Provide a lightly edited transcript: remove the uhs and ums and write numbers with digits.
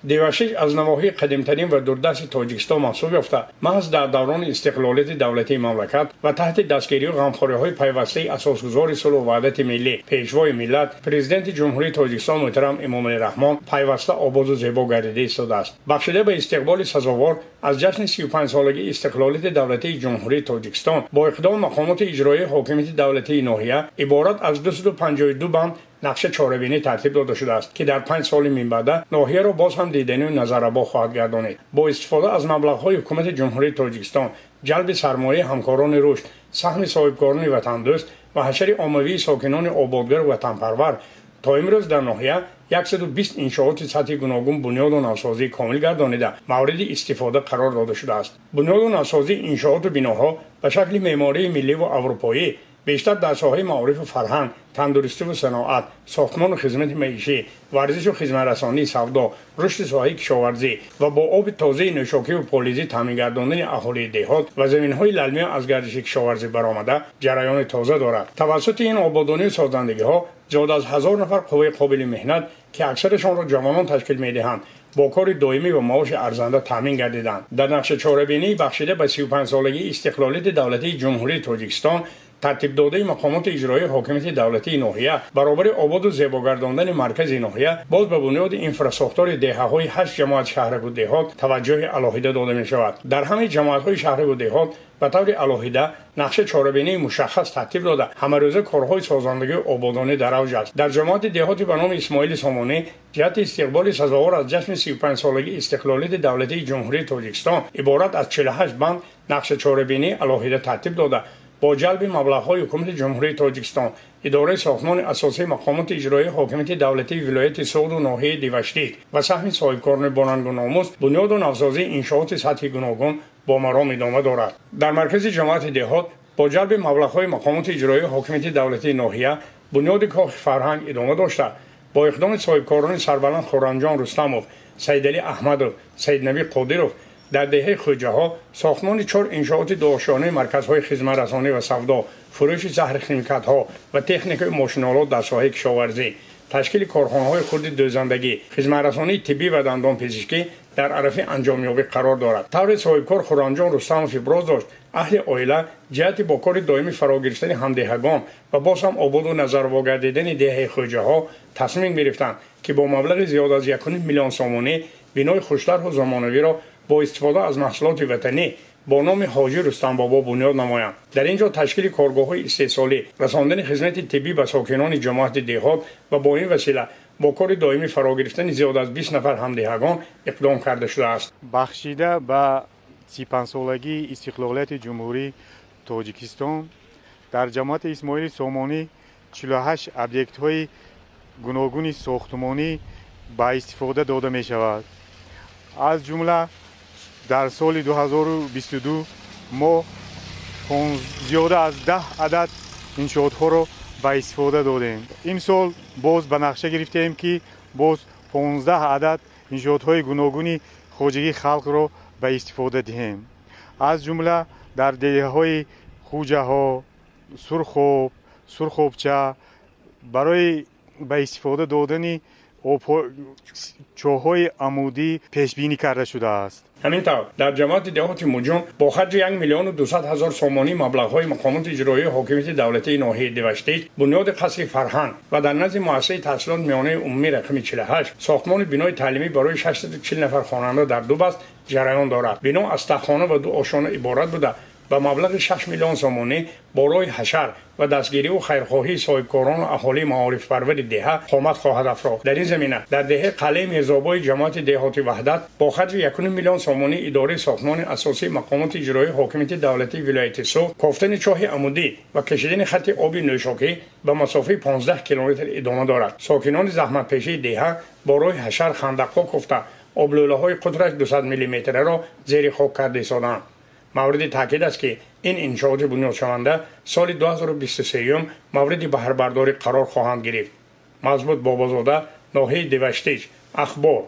دیواشیج از نواحی قدیمترین و دوردست تاجیکستان محسوب یافته. محض در دوران استقلالیت دولتی مملکت و تحت دستگیری و غمخوری‌های پیوسته اساسگزار صلح و وحدت ملی پیشوای ملت پرزیدنت جمهوری تاجیکستان محترم امامعلی رحمان پیوسته آباد و زیبا گردیده ایستاده است. بخشیده به استقبال سزاوار از جشن 35 سالگی استقلالیت دولتی جمهوری تاجیکستان با اقدام مقامات اجرایی حاکمیت دولتی ناحیه عبارت از 252 بند نقشه چاره‌بینی ترتیب داده شده است که در 5 سال من بعد ناحیه را باز هم دیدنی و نظرآباد خواهد گردانید. با استفاده از مبلغ‌های حکومت جمهوری تاجیکستان، جلب سرمایه همکاران رشد، سهم صاحبکاران وطن دوست و حشر عمومی ساکنان آبادگر و وطنپرور تا امروز در ناحیه 120 انشاءات سطحی گوناگون بنیاد و نوسازی کامل گردانیده مورد استفاده قرار داده شده است. بنیاد و نوسازی انشاءات و بناها به شکل معماری ملی و اروپایی بیشتر در ساحه معارف و فرهنگ، تندرستی و صنعت، ساختمان و خدمت معیشی، ورزش و خدمترسانی، سودا، رشد ساحه کشاورزی و با آب تازه نوشاکی و پالیزی تامین گرداندن اهالی دهات و زمین‌های للمی از گردش کشاورزی برآمده جریان تازه دارد. توسط این آبادانی و سازندگی‌ها زیاد از 1000 نفر قوه قابل مهنت که اکثرشان را جوانان تشکیل می‌دهند با کار دائمی و معاش ارزنده تامین گردیدند. در نقشه چاره‌بینی بخشیده به 35 سالگی استقلالیت دولتی جمهوری تاجیکستان ترتیب داده مقامات اجرایی حاکمیت دولتی ناحیه برابر آباد و زیبا گرداندن مرکز ناحیه باز به بنیاد انفراستراکچور دهه‌های 8 جماعت شهر و دهات توجه علاهیده داده می شود. در همه جماعت‌های شهر و دهات به طور علاهیده نقشه چاره‌بینی مشخص ترتیب داده همه‌روزه کارهای سازندگی آبادانی در اوج است. در جماعت دهاتی به نام اسماعیل سامانی جهت استقبال سزاوار از جشن 35 سالگی استقلالیت دولتی جمهوری تاجیکستان عبارت از 48 بند نقشه چاره‌بینی علاهیده ترتیب داده با جلب مبلغ‌های حکومت جمهوری تاجیکستان، اداره ساختمان اساسی مقامات اجرایی حاکمیت دولتی ولایت سوغد و ناحیه دیوشتی و سهم صاحبکاران بانند و ناموس بنیاد و نوسازی انشاءات سطحی گوناگون با مرام ادامه دارد. در مرکز جماعت دهات با جلب مبلغ‌های مقامات اجرایی حاکمیت دولتی ناحیه بنیاد کاخ فرهنگ ادامه داشته با اقدام صاحبکاران سربلند خورمجان رستموف، سیدعلی احمدوف، سیدنبی قادروف در دهه خوجه‌ها ساختمان 4 انشاءات داشتانه مرکزهای خدمترسانی و سودا، فروش زهر خیمیکات‌ها و تکنیک ماشین‌آلات در ساحه کشاورزی، تشکیل کارخانه‌های خرد دوزندگی، خدمترسانی طبی و دندانپزشکی در عرف انجامیابی قرار دارد. طور صاحبکار خورمجان رستموف ابراز داشت اهل عائله جهت با کار دائمی فرا گرفتن همدهگان و باز هم آباد و نظرآباد گردیدن دهه خوجه‌ها تصمیم گرفتند که با مبلغ زیاد از 1.5 میلیون سامانی بنای خوش‌طرح و زمانوی را با استفاده از محصولات وطنی با نام حاجی رستم بابا بنیاد نمایند. در اینجا تشکیل کارگاه‌های استحصالی، رساندن خدمت طبی به ساکنان جماعت دهات و با این وسیله با کار دائمی فرا گرفتن زیاد از 20 نفر همدهگان اقدام کرده شده است. بخشیده به 35 سالگی استقلالیت جمهوری تاجیکستان در جماعت اسماعیل سامانی 48 ابجکت‌های گوناگون ساختمانی به استفاده داده می شود. از جمله در سال 2022 ما زیاده از 10 عدد انشاءات‌ها را به استفاده دادیم. این سال باز به نقشه گرفتیم که باز 15 عدد انشاءات‌های گوناگون خواجگی خلق را به استفاده دهیم. از جمله در دهه‌های خوجه‌ها، سرخوبچه برای به استفاده دادن چاه‌های عمودی پیش بینی کرده شده است. همینطور در جماعت دهات موجون با خرج 1,200,000 سامانی مبلغ‌های مقامات اجرایی حاکمیت دولتی ناحیه دیوشتی بنیاد قصر فرهنگ و در نزد مؤسسه تحصیلات میانه عمومی رقم 48 ساختمان بنای تعلیمی برای 640 نفر خواننده در 2 بست جریان دارد. بنا از تخانه و 2 آشانه عبارت بوده با مبلغ 6 میلیون سامانی با راه حشر و دستگیری و خیرخواهی صاحبکاران و اهالی معارف پرور دهه قامت خواهد افراخت. در این زمینه در دهه قلعه میرزابای جماعت دهات وحدت با خرج 1.5 میلیون سامانی اداره ساختمان اساسی مقامات اجرایی حاکمیت دولتی ولایت سوغد کافتن چاه عمودی و کشیدن خط آب نوشاکی به مسافه 15 کیلومتر ادامه دارد. ساکنان زحمت پیشه دهه با راه حشر خندق‌ها کافته آبلوله‌های قطرش 200 میلیمتر را زیر خاک کرده ایستاده‌اند. مورد تاکید است که این انشاءات بنیاد شونده سال 2023 مورد بهره‌برداری قرار خواهند گرفت. مضبوط بابازاده، ناحیه دیوشتیج، اخبار.